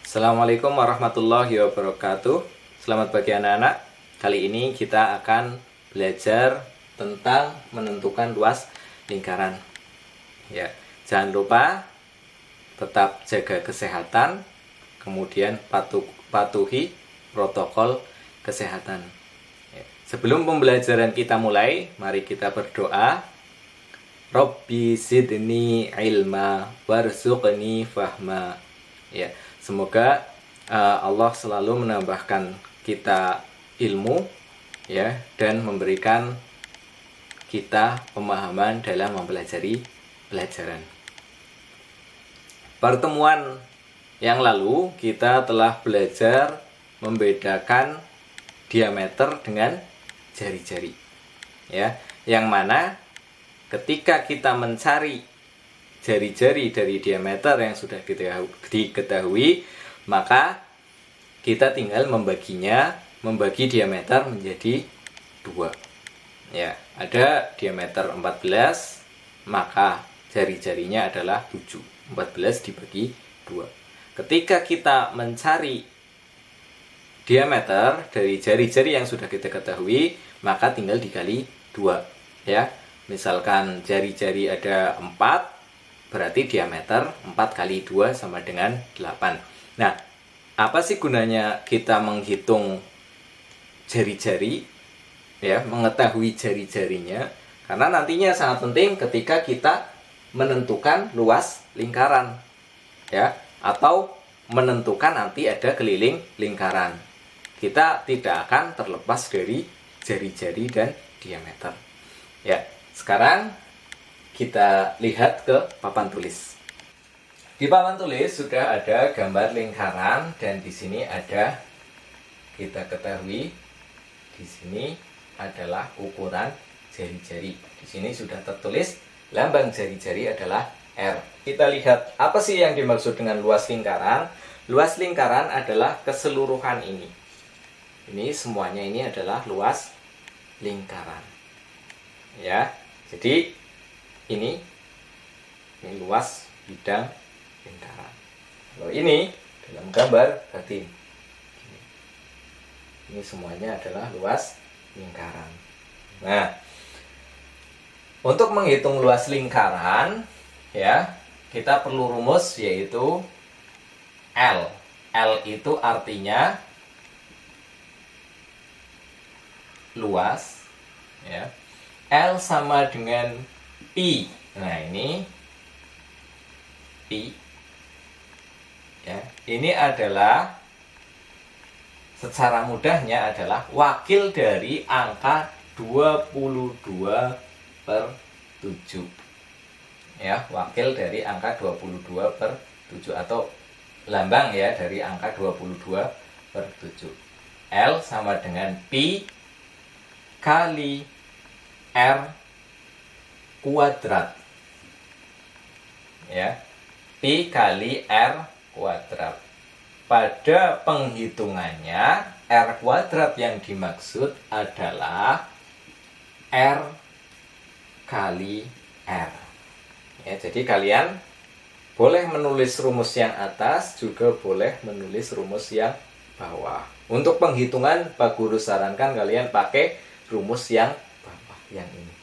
Assalamualaikum warahmatullahi wabarakatuh. Selamat pagi anak-anak. Kali ini kita akan belajar tentang menentukan luas lingkaran. Ya, jangan lupa tetap jaga kesehatan, kemudian patuhi protokol kesehatan. Ya. Sebelum pembelajaran kita mulai, mari kita berdoa. Rabbi zidni ilma warzuqni fahma. Ya, semoga Allah selalu menambahkan kita ilmu, ya, dan memberikan kita pemahaman dalam mempelajari pelajaran. Pertemuan yang lalu kita telah belajar membedakan diameter dengan jari-jari, ya, yang mana ketika kita mencari jari-jari dari diameter yang sudah diketahui, maka kita tinggal membagi diameter menjadi 2. Ya, ada diameter 14, maka jari-jarinya adalah 7. 14 dibagi 2. Ketika kita mencari diameter dari jari-jari yang sudah kita ketahui, maka tinggal dikali 2, ya. Misalkan jari-jari ada 4, berarti diameter 4 kali 2 sama dengan 8. Nah, apa sih gunanya kita menghitung jari-jari, ya, mengetahui jari-jarinya? Karena nantinya sangat penting ketika kita menentukan luas lingkaran, ya, atau menentukan nanti ada keliling lingkaran. Kita tidak akan terlepas dari jari-jari dan diameter. Ya, sekarang kita lihat ke papan tulis. Di papan tulis sudah ada gambar lingkaran dan di sini ada, kita ketahui di sini adalah ukuran jari-jari. Di sini sudah tertulis lambang jari-jari adalah R. Kita lihat apa sih yang dimaksud dengan luas lingkaran? Luas lingkaran adalah keseluruhan ini. Ini semuanya ini adalah luas lingkaran. Ya. Jadi ini luas bidang lingkaran. Kalau ini dalam gambar berarti ini semuanya adalah luas lingkaran. Nah, untuk menghitung luas lingkaran, ya, kita perlu rumus yaitu L. L itu artinya luas, ya. L sama dengan Pi. Nah, ini Pi, ya. Ini adalah, secara mudahnya adalah wakil dari angka 22/7. Ya, wakil dari angka 22/7 atau lambang, ya, dari angka 22/7. L sama dengan Pi kali R kuadrat, ya, Pi kali R kuadrat. Pada penghitungannya R kuadrat yang dimaksud adalah R kali R, ya. Jadi kalian boleh menulis rumus yang atas, juga boleh menulis rumus yang bawah. Untuk penghitungan Pak Guru sarankan kalian pakai rumus yang bawah, yang ini.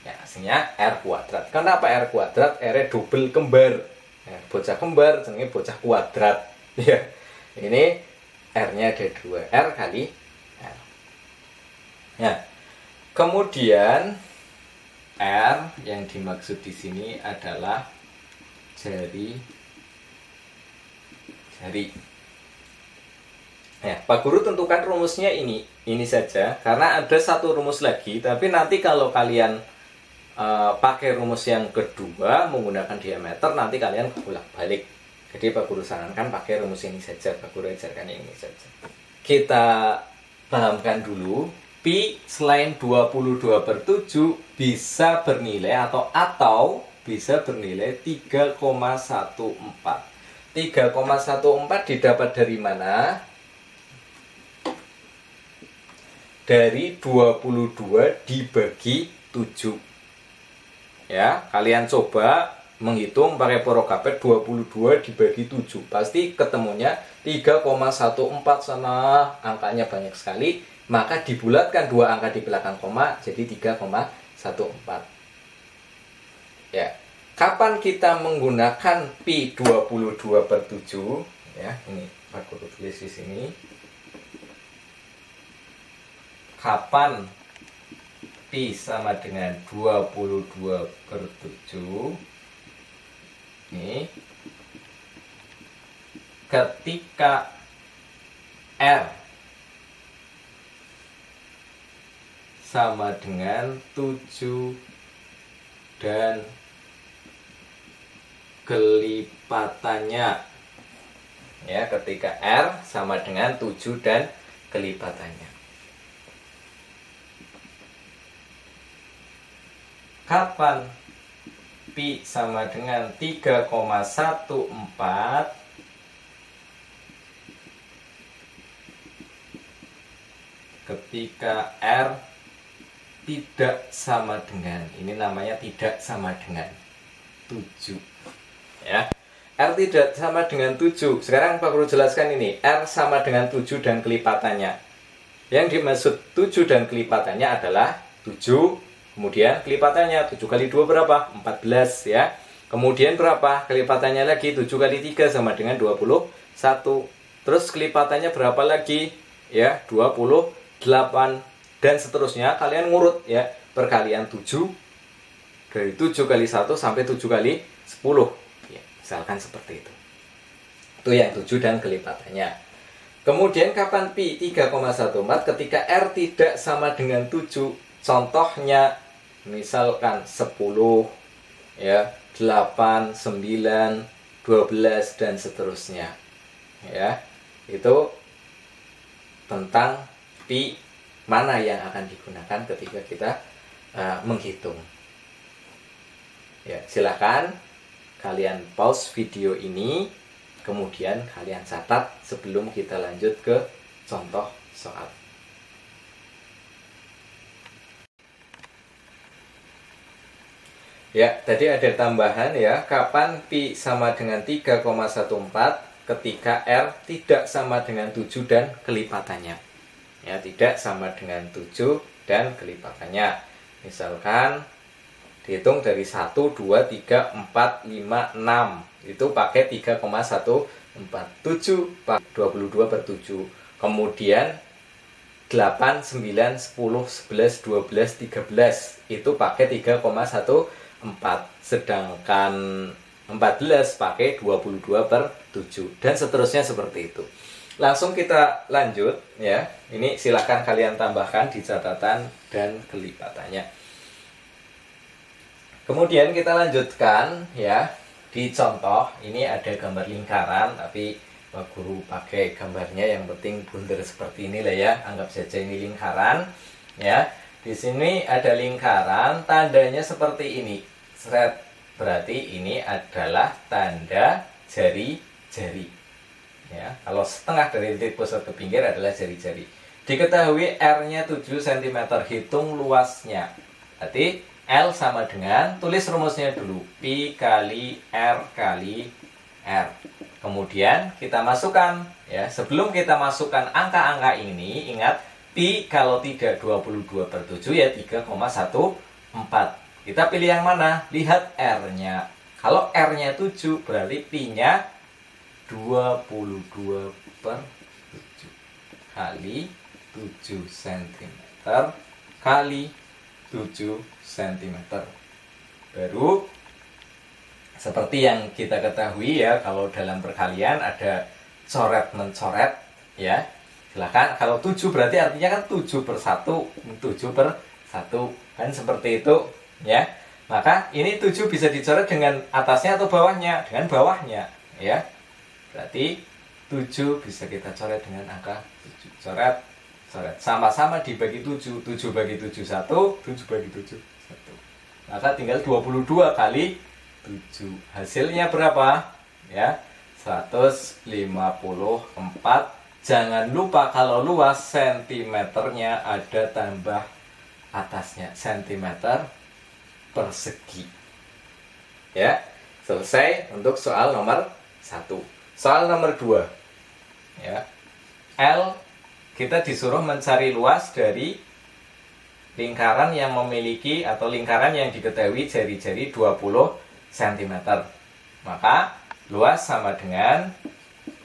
Ya, aslinya R kuadrat. Kenapa R kuadrat? R-nya double kembar. Ya, bocah kembar jenenge bocah kuadrat. Ya. Ini R-nya ada 2. R kali R. Nah, kemudian R yang dimaksud di sini adalah jari. Ya, Pak Guru tentukan rumusnya ini saja, karena ada satu rumus lagi, tapi nanti kalau kalian pakai rumus yang kedua menggunakan diameter, nanti kalian bolak-balik. Jadi Pak Guru sarankan pakai rumus ini saja, Pak Guru ajarkan yang ini saja. Kita pahamkan dulu, Pi selain 22/7 bisa bernilai atau bisa bernilai 3,14. 3,14 didapat dari mana? Dari 22 dibagi 7. Ya, kalian coba menghitung pakai porokapet 22 dibagi 7. Pasti ketemunya 3,14 sana, angkanya banyak sekali. Maka dibulatkan dua angka di belakang koma jadi 3,14. Ya. Kapan kita menggunakan pi 22 per 7? Ya, ini aku tulis di sini. Kapan pi sama dengan 22 per 7? Ini ketika R sama dengan 7 dan kelipatannya. Ya, ketika R sama dengan 7 dan kelipatannya. Kapan pi sama dengan 3,14? Ketika R tidak sama dengan, ini namanya tidak sama dengan 7. Ya. R tidak sama dengan 7. Sekarang Pak Guru jelaskan ini. R sama dengan 7 dan kelipatannya. Yang dimaksud 7 dan kelipatannya adalah 7, kemudian kelipatannya 7 kali 2 berapa? 14 ya. Kemudian berapa? Kelipatannya lagi 7 kali 3 sama dengan 21. Terus kelipatannya berapa lagi? Ya, 28 dan seterusnya. Kalian ngurut ya. Perkalian 7 dari 7 kali 1 sampai 7 kali 10. Ya, misalkan seperti itu. Itu yang 7 dan kelipatannya. Kemudian kapan pi 3,14? Ketika R tidak sama dengan 7. Contohnya misalkan 10, ya, 8, 9, 12 dan seterusnya. Ya. Itu tentang pi mana yang akan digunakan ketika kita menghitung. Ya, silakan kalian pause video ini, kemudian kalian catat sebelum kita lanjut ke contoh soal. Ya, tadi ada tambahan ya, kapan pi sama dengan 3,14 ketika R tidak sama dengan 7 dan kelipatannya. Ya, tidak sama dengan 7 dan kelipatannya. Misalkan dihitung dari 1, 2, 3, 4, 5, 6. Itu pakai 3,14. 22 per 7. Kemudian 8, 9, 10, 11, 12, 13. Itu pakai 3,14. Sedangkan 14 pakai 22 per 7. Dan seterusnya seperti itu. Langsung kita lanjut ya. Ini silakan kalian tambahkan di catatan dan kelipatannya. Kemudian kita lanjutkan ya, di contoh ini ada gambar lingkaran, tapi Pak Guru pakai gambarnya yang penting bundar seperti ini lah ya, anggap saja ini lingkaran ya. Di sini ada lingkaran, tandanya seperti ini. Set, berarti ini adalah tanda jari-jari. Ya, kalau setengah dari titik pusat ke pinggir adalah jari-jari. Diketahui R-nya 7 cm, hitung luasnya. Berarti L sama dengan, tulis rumusnya dulu, pi kali R kali R. Kemudian kita masukkan ya, sebelum kita masukkan angka-angka ini, ingat pi kalau tidak 22 per 7 ya 3,14. Kita pilih yang mana? Lihat R-nya. Kalau R-nya 7 berarti pi-nya 22 per 7 kali 7 cm kali 7 cm. Baru seperti yang kita ketahui ya, kalau dalam perkalian ada coret mencoret ya. Silakan, kalau 7 berarti artinya kan 7 per 1, 7 per 1 kan seperti itu ya. Maka ini 7 bisa dicoret dengan atasnya atau bawahnya? Dengan bawahnya ya. Berarti 7 bisa kita coret dengan angka 7. Coret, coret. Sama-sama dibagi 7. 7 bagi 7 1, 7 bagi 7 1. Maka tinggal 22 kali 7. Hasilnya berapa? Ya, 154. Jangan lupa kalau luas sentimeternya ada tambah atasnya, sentimeter persegi. Ya. Selesai untuk soal nomor 1. Soal nomor 2. Ya. L, kita disuruh mencari luas dari lingkaran yang memiliki atau lingkaran yang diketahui jari-jari 20 cm. Maka luas sama dengan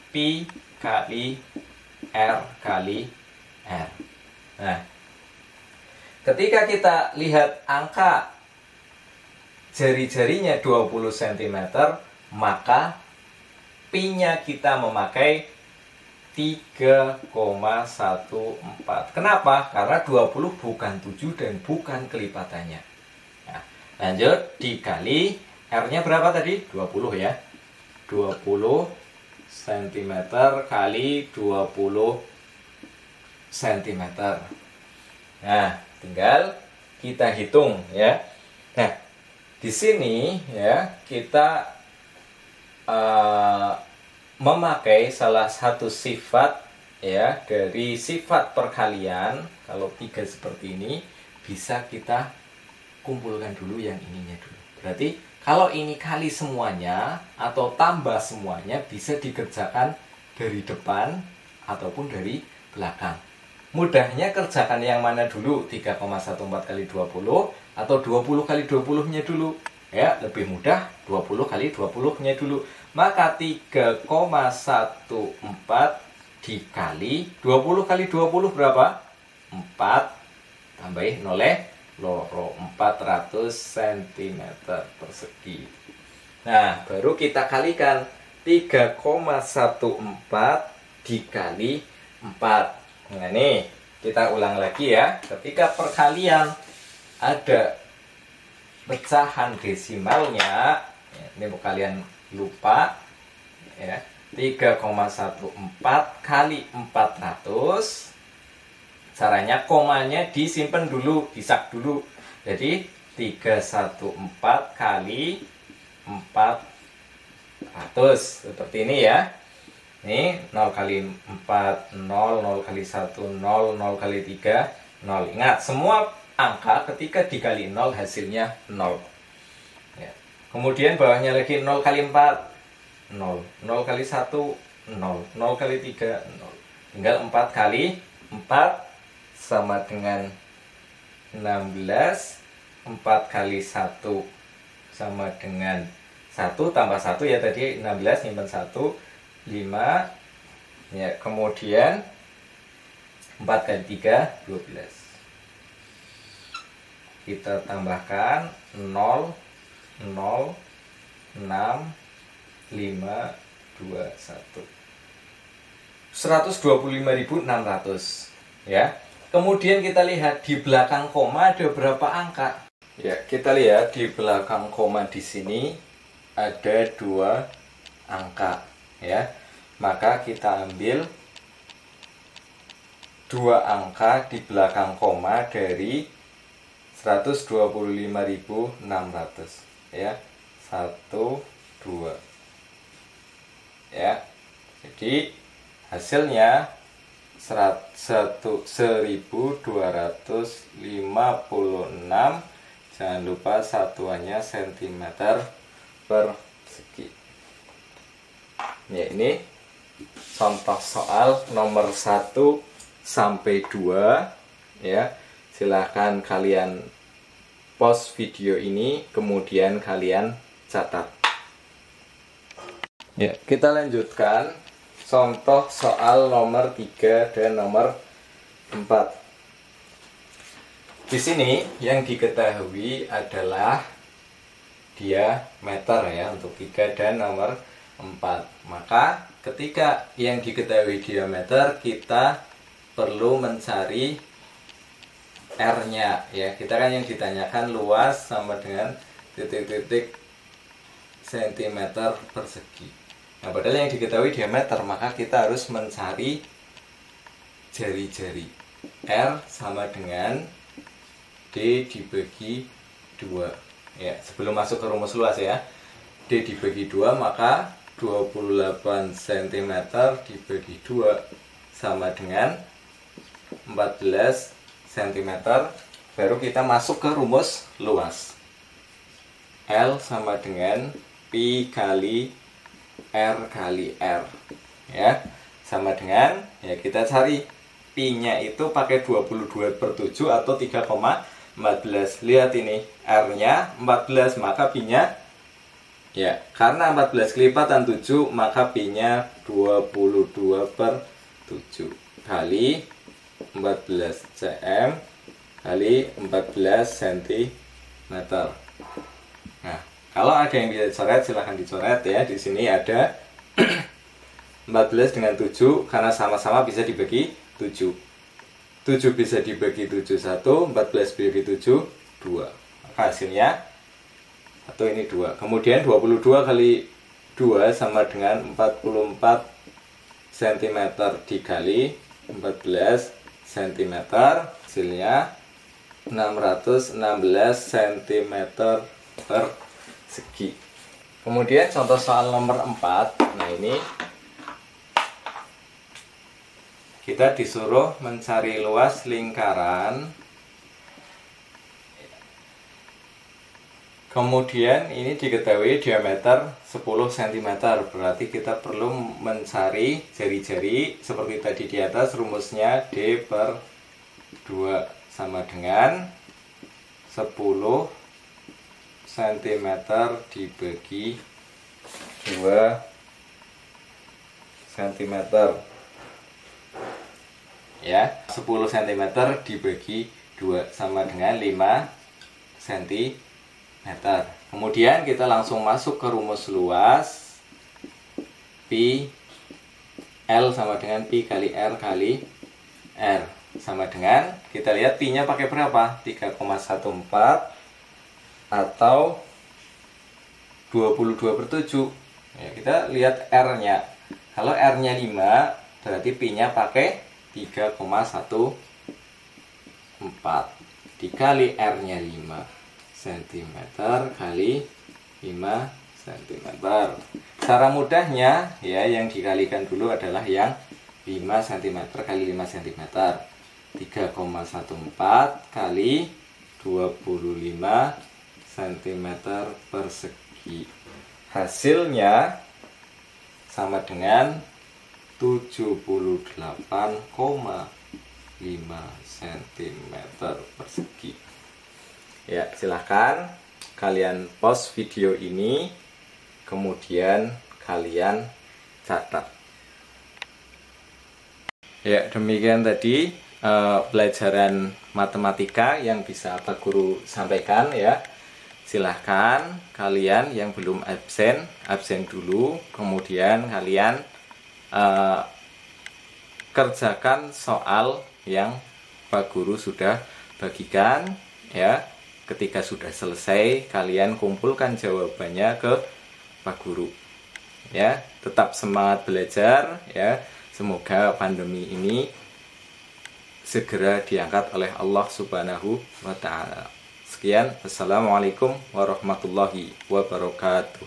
Pi kali R kali R. Nah, ketika kita lihat angka jari-jarinya 20 cm, maka Pi-nya kita memakai 3,14. Kenapa? Karena 20 bukan 7 dan bukan kelipatannya. Nah, lanjut, dikali R-nya berapa tadi? 20 ya. 20 cm kali 20 cm. Nah, tinggal kita hitung ya. Nah, di sini ya kita memakai salah satu sifat ya dari sifat perkalian. Kalau 3 seperti ini bisa kita kumpulkan dulu yang ininya dulu. Berarti kalau ini kali semuanya atau tambah semuanya bisa dikerjakan dari depan ataupun dari belakang. Mudahnya kerjakan yang mana dulu? 3,14 kali 20 atau 20 kali 20-nya dulu. Ya, lebih mudah 20 kali 20-nya dulu. Maka 3,14 dikali 20 kali 20 berapa? 4 tambahin oleh loro 400 cm persegi. Nah, baru kita kalikan 3,14 dikali 4. Nah, nih kita ulang lagi ya. Ketika perkalian ada pecahan desimalnya, ya, ini kalian lupa ya, 3,14 kali 400. Caranya komanya disimpan dulu, disak dulu. Jadi 314 kali 400 seperti ini ya. Ini 0 kali 4 0, 0 kali 1 0, 0 kali 3 0. Ingat, semua angka ketika dikali 0 hasilnya 0 ya. Kemudian bawahnya lagi 0 kali 4 0, 0 kali 1 0, 0 kali 3 0. Tinggal 4 kali 4 sama dengan 16. 4 kali 1 sama dengan 1 tambah 1 ya tadi 16, nyimpen 1 5 ya. Kemudian 4 kali 3 12. Kita tambahkan 0 0 6 5 2 1. 125.600 ya. Kemudian kita lihat di belakang koma ada berapa angka? Ya, kita lihat di belakang koma di sini ada 2 angka ya. Maka kita ambil 2 angka di belakang koma dari 125.600 ya. 1 2 ya. Jadi hasilnya 1256. Jangan lupa satuannya cm persegi. Ya, ini contoh soal nomor 1 sampai 2 ya. Silahkan kalian pause video ini, kemudian kalian catat. Ya, kita lanjutkan contoh soal nomor 3 dan nomor 4. Di sini yang diketahui adalah diameter ya untuk 3 dan nomor 4. Maka ketika yang diketahui diameter, kita perlu mencari R-nya ya. Kita kan yang ditanyakan luas sama dengan titik-titik cm persegi. Nah, padahal yang diketahui diameter, maka kita harus mencari jari-jari. R sama dengan D dibagi 2 ya. Sebelum masuk ke rumus luas ya, D dibagi 2, maka 28 cm dibagi 2 sama dengan 14 cm. Baru kita masuk ke rumus luas. L sama dengan pi kali R kali R, ya, sama dengan, ya kita cari pi-nya itu pakai 22/7 atau 3,14. Lihat ini, R-nya 14, maka pi-nya, ya, karena 14 kelipatan 7, maka pi-nya 22/7 kali 14 cm kali 14 cm. Nah, kalau ada yang bisa dicoret, silahkan dicoret ya. Di sini ada 14 dengan 7, karena sama-sama bisa dibagi 7. 7 bisa dibagi 7 1, 14 dibagi 7 2. Maka hasilnya 1 ini 2. Kemudian 22 kali 2 sama dengan 44 cm dikali 14 cm, hasilnya 616 cm persegi. Kemudian contoh soal nomor 4. Nah, ini kita disuruh mencari luas lingkaran. Kemudian ini diketahui diameter 10 cm. Berarti kita perlu mencari jari-jari seperti tadi di atas. Rumusnya D/2 sama dengan 10 cm dibagi 2 cm. Ya, 10 cm dibagi 2 sama dengan 5 cm. Kemudian kita langsung masuk ke rumus luas. Pi L sama dengan pi kali R kali R, sama dengan, kita lihat pi-nya pakai berapa? 3,14 atau 22/7. Ya, kita lihat R-nya. Kalau R-nya 5, berarti pi-nya pakai 3,14 dikali R-nya 5 cm kali 5 cm. Cara mudahnya, ya, yang dikalikan dulu adalah yang 5 cm kali 5 cm. 3,14 kali 25 cm persegi. Hasilnya sama dengan 78,5 cm persegi. Ya, silahkan kalian pause video ini, kemudian kalian catat. Ya, demikian tadi pelajaran matematika yang bisa Pak Guru sampaikan ya. Silahkan kalian yang belum absen dulu, kemudian kalian kerjakan soal yang Pak Guru sudah bagikan ya. Ketika sudah selesai, kalian kumpulkan jawabannya ke Pak Guru. Ya, tetap semangat belajar ya. Semoga pandemi ini segera diangkat oleh Allah Subhanahu wa taala. Sekian, assalamualaikum warahmatullahi wabarakatuh.